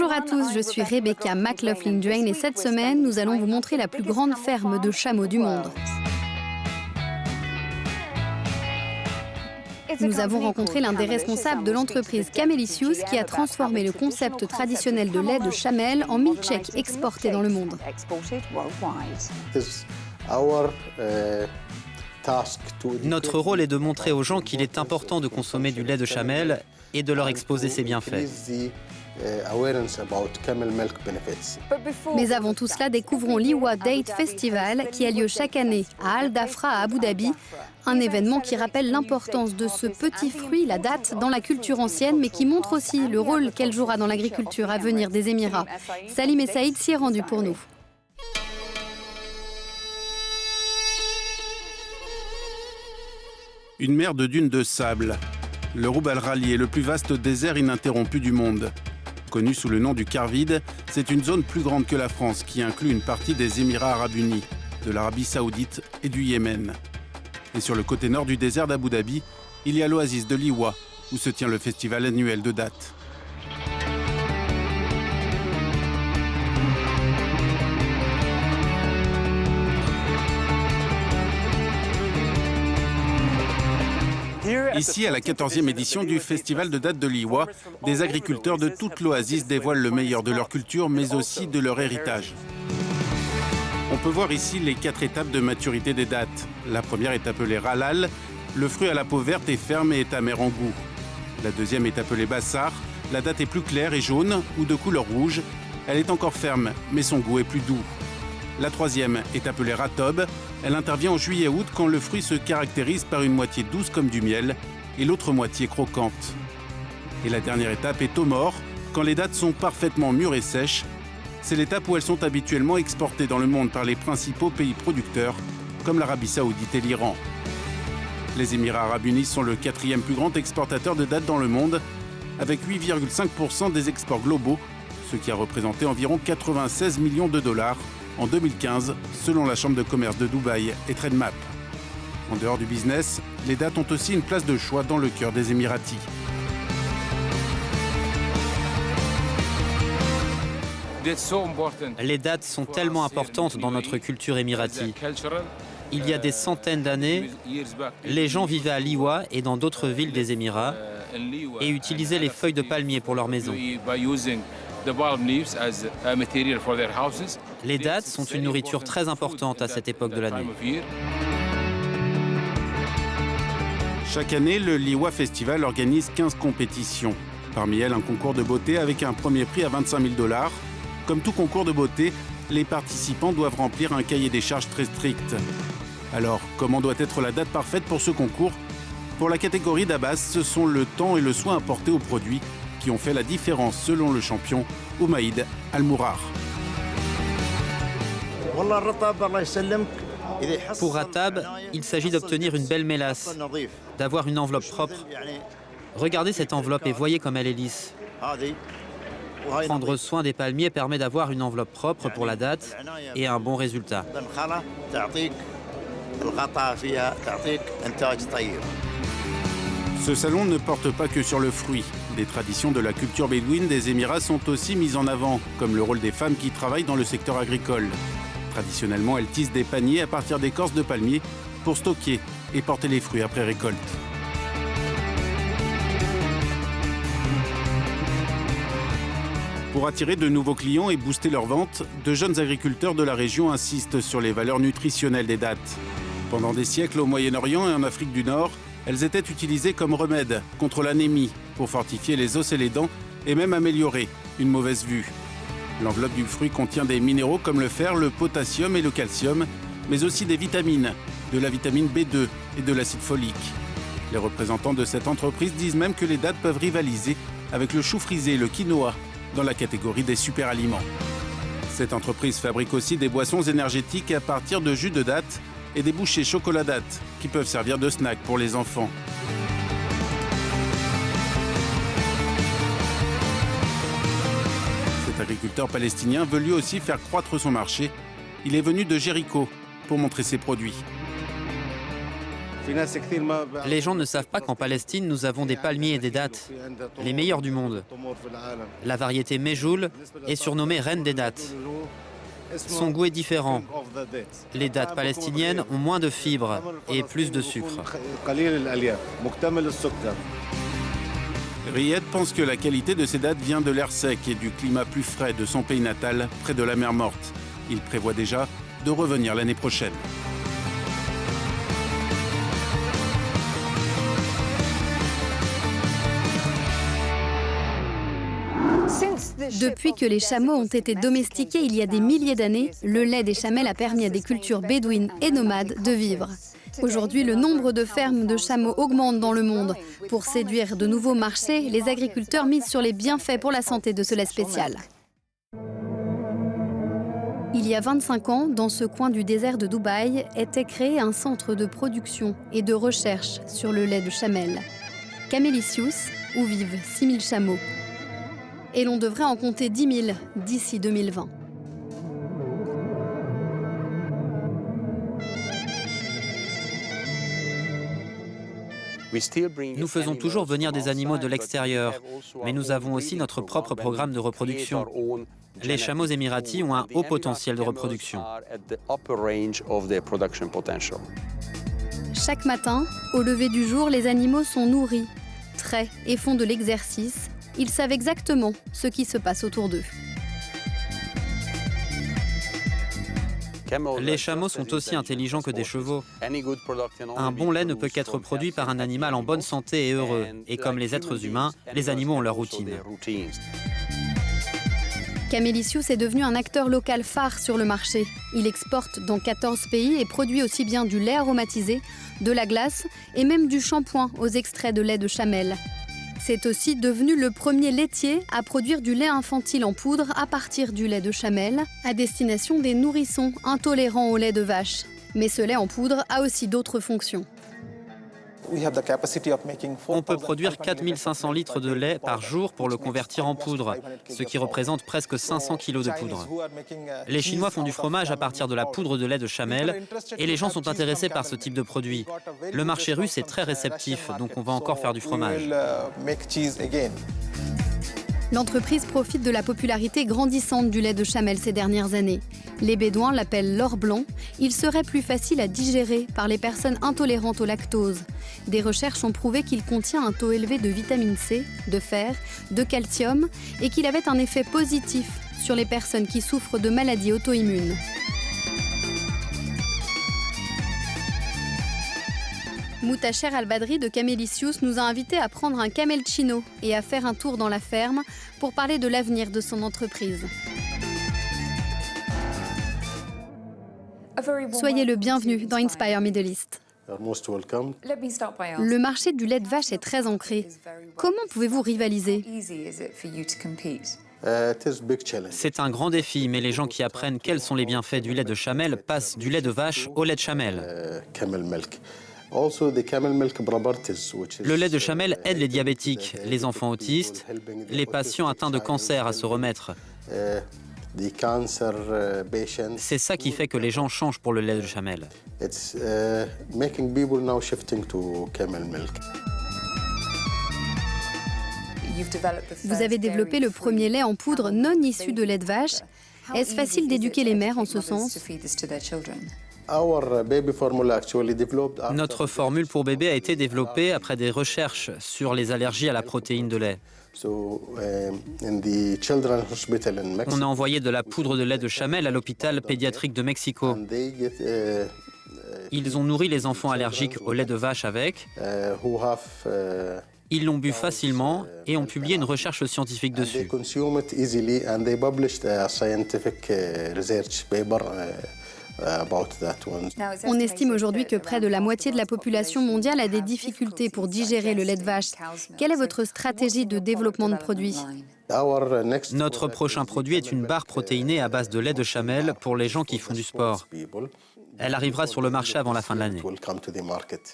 Bonjour à tous, je suis Rebecca McLaughlin-Duane et cette semaine, nous allons vous montrer la plus grande ferme de chameaux du monde. Nous avons rencontré l'un des responsables de l'entreprise Camelicious qui a transformé le concept traditionnel de lait de chamelle en milkshake exporté dans le monde. Notre rôle est de montrer aux gens qu'il est important de consommer du lait de chamelle et de leur exposer ses bienfaits. Mais avant tout cela, découvrons l'Iwa Date Festival qui a lieu chaque année à Al Dhafra à Abu Dhabi, un événement qui rappelle l'importance de ce petit fruit, la date, dans la culture ancienne, mais qui montre aussi le rôle qu'elle jouera dans l'agriculture à venir des Émirats. Salim et Saïd s'y est rendu pour nous. Une mer de dunes de sable. Le Rub al Khali est le plus vaste désert ininterrompu du monde. Connu sous le nom du Quart-Vide, c'est une zone plus grande que la France qui inclut une partie des Émirats arabes unis, de l'Arabie saoudite et du Yémen. Et sur le côté nord du désert d'Abu Dhabi, il y a l'oasis de Liwa, où se tient le festival annuel de dattes. Ici, à la 14e édition du Festival de dattes de Liwa, des agriculteurs de toute l'oasis dévoilent le meilleur de leur culture, mais aussi de leur héritage. On peut voir ici les 4 étapes de maturité des dattes. La première est appelée Ralal, le fruit à la peau verte est ferme et est amer en goût. La deuxième est appelée Bassar, la datte est plus claire et jaune ou de couleur rouge. Elle est encore ferme, mais son goût est plus doux. La troisième est appelée Ratob. Elle intervient en juillet-août quand le fruit se caractérise par une moitié douce comme du miel et l'autre moitié croquante. Et la dernière étape est Tomor, quand les dattes sont parfaitement mûres et sèches. C'est l'étape où elles sont habituellement exportées dans le monde par les principaux pays producteurs, comme l'Arabie saoudite et l'Iran. Les Émirats arabes unis sont le 4e plus grand exportateur de dattes dans le monde, avec 8,5% des exports globaux, ce qui a représenté environ 96 millions de dollars en 2015, selon la Chambre de commerce de Dubaï et TradeMap. En dehors du business, les dattes ont aussi une place de choix dans le cœur des Émiratis. Les dattes sont tellement importantes dans notre culture émirati. Il y a des centaines d'années, les gens vivaient à Liwa et dans d'autres villes des Émirats et utilisaient les feuilles de palmier pour leurs maisons. Les dattes sont une nourriture très importante à cette époque de l'année. Chaque année, le Liwa Festival organise 15 compétitions. Parmi elles, un concours de beauté avec un premier prix à 25 000 $. Comme tout concours de beauté, les participants doivent remplir un cahier des charges très strict. Alors, comment doit être la date parfaite pour ce concours? Pour la catégorie d'Abbas, ce sont le temps et le soin apporté aux produits qui ont fait la différence selon le champion Oumaïd Al-Mourar. Pour Ratab, il s'agit d'obtenir une belle mélasse, d'avoir une enveloppe propre. Regardez cette enveloppe et voyez comme elle est lisse. Prendre soin des palmiers permet d'avoir une enveloppe propre pour la date et un bon résultat. Ce salon ne porte pas que sur le fruit. Des traditions de la culture bédouine des Émirats sont aussi mises en avant, comme le rôle des femmes qui travaillent dans le secteur agricole. Traditionnellement, elles tissent des paniers à partir d'écorces de palmier pour stocker et porter les fruits après récolte. Pour attirer de nouveaux clients et booster leurs ventes, de jeunes agriculteurs de la région insistent sur les valeurs nutritionnelles des dattes. Pendant des siècles au Moyen-Orient et en Afrique du Nord, elles étaient utilisées comme remède contre l'anémie, pour fortifier les os et les dents et même améliorer une mauvaise vue. L'enveloppe du fruit contient des minéraux comme le fer, le potassium et le calcium, mais aussi des vitamines, de la vitamine B2 et de l'acide folique. Les représentants de cette entreprise disent même que les dattes peuvent rivaliser avec le chou frisé et le quinoa dans la catégorie des superaliments. Cette entreprise fabrique aussi des boissons énergétiques à partir de jus de dattes et des bouchées chocolat dattes qui peuvent servir de snack pour les enfants. Cet agriculteur palestinien veut lui aussi faire croître son marché. Il est venu de Jéricho pour montrer ses produits. Les gens ne savent pas qu'en Palestine, nous avons des palmiers et des dattes, les meilleurs du monde. La variété Mejoul est surnommée reine des dattes. Son goût est différent. Les dattes palestiniennes ont moins de fibres et plus de sucre. Riyad pense que la qualité de ces dattes vient de l'air sec et du climat plus frais de son pays natal, près de la mer Morte. Il prévoit déjà de revenir l'année prochaine. Depuis que les chameaux ont été domestiqués il y a des milliers d'années, le lait des chamelles a permis à des cultures bédouines et nomades de vivre. Aujourd'hui, le nombre de fermes de chameaux augmente dans le monde. Pour séduire de nouveaux marchés, les agriculteurs misent sur les bienfaits pour la santé de ce lait spécial. Il y a 25 ans, dans ce coin du désert de Dubaï, était créé un centre de production et de recherche sur le lait de chamelle. Camélicius, où vivent 6000 chameaux. Et l'on devrait en compter 10 000 d'ici 2020. Nous faisons toujours venir des animaux de l'extérieur, mais nous avons aussi notre propre programme de reproduction. Les chameaux émiratis ont un haut potentiel de reproduction. Chaque matin, au lever du jour, les animaux sont nourris, traits et font de l'exercice. Ils savent exactement ce qui se passe autour d'eux. Les chameaux sont aussi intelligents que des chevaux. Un bon lait ne peut qu'être produit par un animal en bonne santé et heureux. Et comme les êtres humains, les animaux ont leur routine. Camélicius est devenu un acteur local phare sur le marché. Il exporte dans 14 pays et produit aussi bien du lait aromatisé, de la glace et même du shampoing aux extraits de lait de chamelle. C'est aussi devenu le premier laitier à produire du lait infantile en poudre à partir du lait de chamelle, à destination des nourrissons intolérants au lait de vache. Mais ce lait en poudre a aussi d'autres fonctions. On peut produire 4500 litres de lait par jour pour le convertir en poudre, ce qui représente presque 500 kilos de poudre. Les Chinois font du fromage à partir de la poudre de lait de chamelle et les gens sont intéressés par ce type de produit. Le marché russe est très réceptif, donc on va encore faire du fromage. L'entreprise profite de la popularité grandissante du lait de chamelle ces dernières années. Les Bédouins l'appellent l'or blanc. Il serait plus facile à digérer par les personnes intolérantes au lactose. Des recherches ont prouvé qu'il contient un taux élevé de vitamine C, de fer, de calcium et qu'il avait un effet positif sur les personnes qui souffrent de maladies auto-immunes. Moutacher Al-Badri de Camélicius nous a invités à prendre un camelchino et à faire un tour dans la ferme pour parler de l'avenir de son entreprise. Soyez le bienvenu dans Inspire Middle East. Le marché du lait de vache est très ancré. Comment pouvez-vous rivaliser ? C'est un grand défi, mais les gens qui apprennent quels sont les bienfaits du lait de chamelle passent du lait de vache au lait de chamelle. Le lait de chamelle aide les diabétiques, les enfants autistes, les patients atteints de cancer à se remettre. C'est ça qui fait que les gens changent pour le lait de chamelle. Vous avez développé le premier lait en poudre non issu de lait de vache. Est-ce facile d'éduquer les mères en ce sens ? Notre formule pour bébé a été développée après des recherches sur les allergies à la protéine de lait. On a envoyé de la poudre de lait de chamelle à l'hôpital pédiatrique de Mexico. Ils ont nourri les enfants allergiques au lait de vache avec. Ils l'ont bu facilement et ont publié une recherche scientifique dessus. On estime aujourd'hui que près de la moitié de la population mondiale a des difficultés pour digérer le lait de vache. Quelle est votre stratégie de développement de produits ? Notre prochain produit est une barre protéinée à base de lait de chamelle pour les gens qui font du sport. Elle arrivera sur le marché avant la fin de l'année.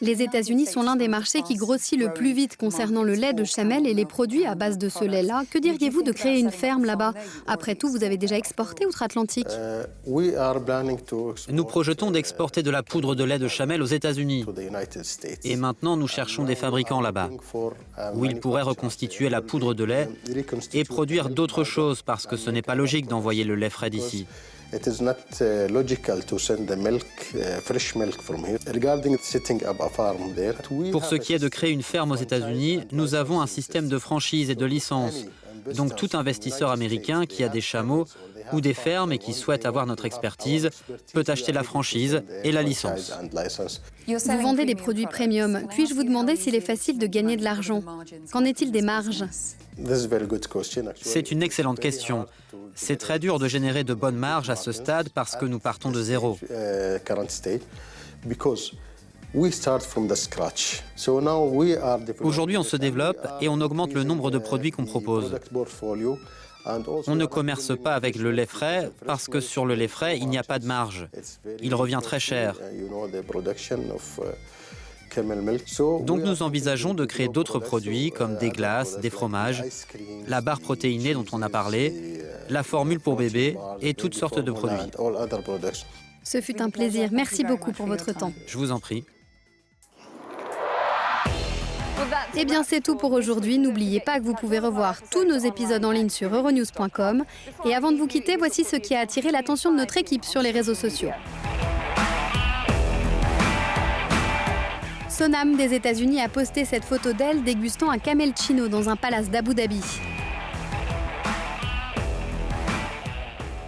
Les États-Unis sont l'un des marchés qui grossit le plus vite concernant le lait de chamelle et les produits à base de ce lait-là. Que diriez-vous de créer une ferme là-bas? Après tout, vous avez déjà exporté outre-Atlantique. Nous projetons d'exporter de la poudre de lait de chamelle aux États-Unis. Et maintenant, nous cherchons des fabricants là-bas, où ils pourraient reconstituer la poudre de lait et produire d'autres choses, parce que ce n'est pas logique d'envoyer le lait frais d'ici. Pour ce qui est de créer une ferme aux États-Unis, nous avons un système de franchise et de licence. Donc tout investisseur américain qui a des chameaux ou des fermes et qui souhaite avoir notre expertise peut acheter la franchise et la licence. Vous vendez des produits premium. Puis-je vous demander s'il est facile de gagner de l'argent? Qu'en est-il des marges? C'est une excellente question. C'est très dur de générer de bonnes marges à ce stade parce que nous partons de zéro. Aujourd'hui, on se développe et on augmente le nombre de produits qu'on propose. On ne commerce pas avec le lait frais parce que sur le lait frais, il n'y a pas de marge. Il revient très cher. Donc nous envisageons de créer d'autres produits comme des glaces, des fromages, la barre protéinée dont on a parlé, la formule pour bébé et toutes sortes de produits. Ce fut un plaisir. Merci beaucoup pour votre temps. Je vous en prie. Eh bien, c'est tout pour aujourd'hui. N'oubliez pas que vous pouvez revoir tous nos épisodes en ligne sur euronews.com. Et avant de vous quitter, voici ce qui a attiré l'attention de notre équipe sur les réseaux sociaux. Sonam des États-Unis a posté cette photo d'elle dégustant un camelchino dans un palace d'Abu Dhabi.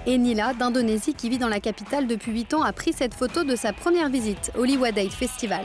Et Nila d'Indonésie, qui vit dans la capitale depuis 8 ans, a pris cette photo de sa première visite au Liwa Date Festival.